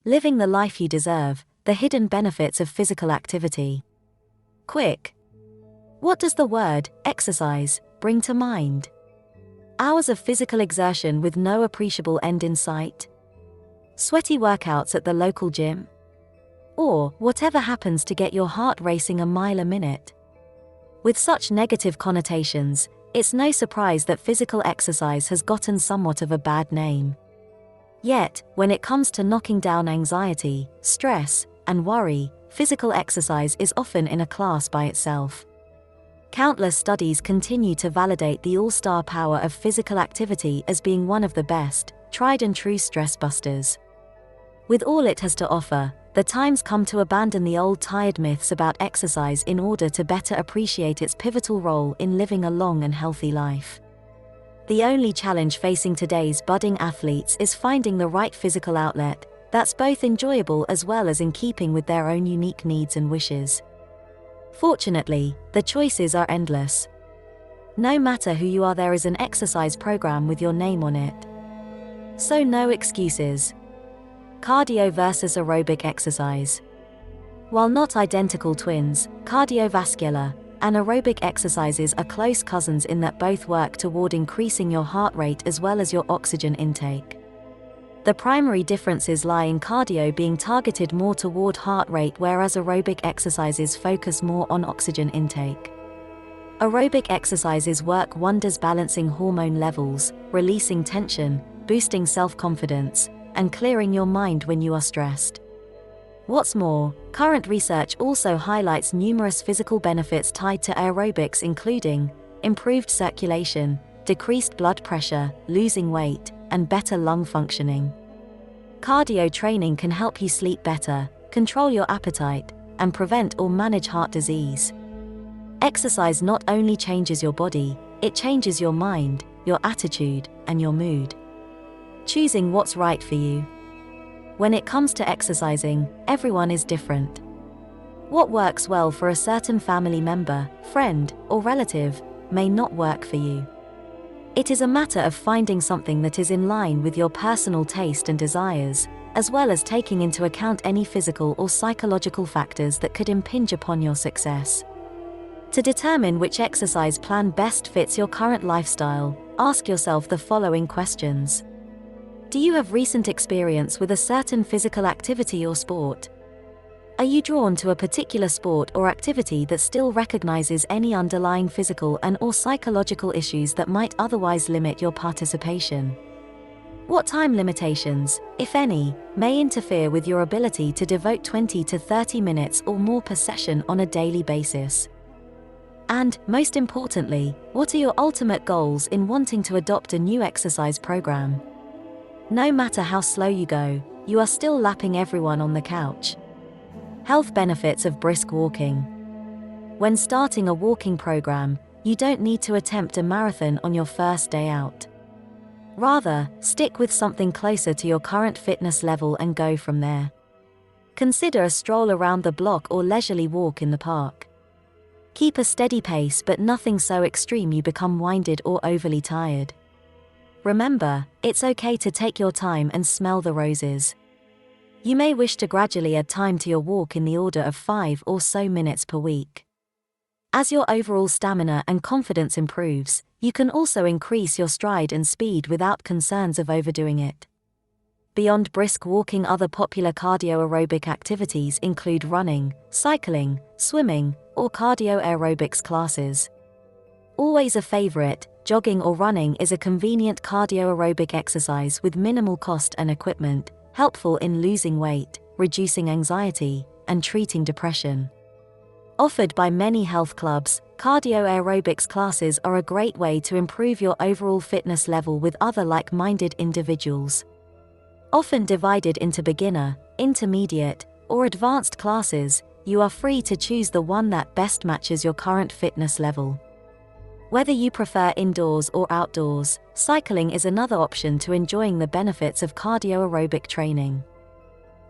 Living the life you deserve, the hidden benefits of physical activity. Quick. What does the word exercise bring to mind? Hours of physical exertion with no appreciable end in sight? Sweaty workouts at the local gym? Or whatever happens to get your heart racing a mile a minute? With such negative connotations, it's no surprise that physical exercise has gotten somewhat of a bad name. Yet, when it comes to knocking down anxiety, stress, and worry, physical exercise is often in a class by itself. Countless studies continue to validate the all-star power of physical activity as being one of the best, tried-and-true stress busters. With all it has to offer, the time's come to abandon the old tired myths about exercise in order to better appreciate its pivotal role in living a long and healthy life. The only challenge facing today's budding athletes is finding the right physical outlet that's both enjoyable as well as in keeping with their own unique needs and wishes. Fortunately, the choices are endless. No matter who you are, there is an exercise program with your name on it. So no excuses. Cardio versus aerobic exercise. While not identical twins, cardiovascular and aerobic exercises are close cousins in that both work toward increasing your heart rate as well as your oxygen intake. The primary differences lie in cardio being targeted more toward heart rate, whereas aerobic exercises focus more on oxygen intake. Aerobic exercises work wonders balancing hormone levels, releasing tension, boosting self-confidence, and clearing your mind when you are stressed. What's more, current research also highlights numerous physical benefits tied to aerobics, including improved circulation, decreased blood pressure, losing weight, and better lung functioning. Cardio training can help you sleep better, control your appetite, and prevent or manage heart disease. Exercise not only changes your body, it changes your mind, your attitude, and your mood. Choosing what's right for you. When it comes to exercising, everyone is different. What works well for a certain family member, friend, or relative may not work for you. It is a matter of finding something that is in line with your personal taste and desires, as well as taking into account any physical or psychological factors that could impinge upon your success. To determine which exercise plan best fits your current lifestyle, ask yourself the following questions. Do you have recent experience with a certain physical activity or sport? Are you drawn to a particular sport or activity that still recognizes any underlying physical and/or psychological issues that might otherwise limit your participation? What time limitations, if any, may interfere with your ability to devote 20 to 30 minutes or more per session on a daily basis? And, most importantly, what are your ultimate goals in wanting to adopt a new exercise program? No matter how slow you go, you are still lapping everyone on the couch. Health benefits of brisk walking. When starting a walking program, you don't need to attempt a marathon on your first day out. Rather, stick with something closer to your current fitness level and go from there. Consider a stroll around the block or leisurely walk in the park. Keep a steady pace, but nothing so extreme you become winded or overly tired. Remember, it's okay to take your time and smell the roses. You may wish to gradually add time to your walk in the order of 5 or so minutes per week. As your overall stamina and confidence improves, you can also increase your stride and speed without concerns of overdoing it. Beyond brisk walking, other popular cardio aerobic activities include running, cycling, swimming, or cardio aerobics classes. Always a favorite, jogging or running is a convenient cardio aerobic exercise with minimal cost and equipment, helpful in losing weight, reducing anxiety, and treating depression. Offered by many health clubs, cardio aerobics classes are a great way to improve your overall fitness level with other like-minded individuals. Often divided into beginner, intermediate, or advanced classes, you are free to choose the one that best matches your current fitness level. Whether you prefer indoors or outdoors, cycling is another option to enjoying the benefits of cardio aerobic training.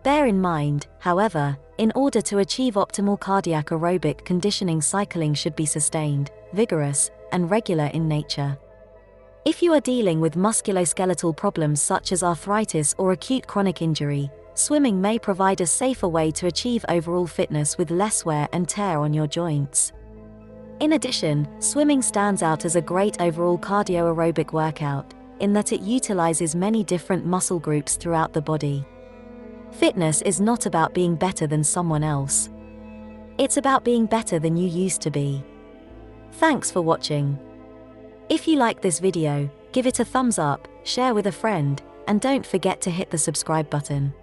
Bear in mind, however, in order to achieve optimal cardiac aerobic conditioning, cycling should be sustained, vigorous, and regular in nature. If you are dealing with musculoskeletal problems such as arthritis or acute chronic injury, swimming may provide a safer way to achieve overall fitness with less wear and tear on your joints. In addition, swimming stands out as a great overall cardio aerobic workout, in that it utilizes many different muscle groups throughout the body. Fitness is not about being better than someone else. It's about being better than you used to be. Thanks for watching. If you like this video, give it a thumbs up, share with a friend, and don't forget to hit the subscribe button.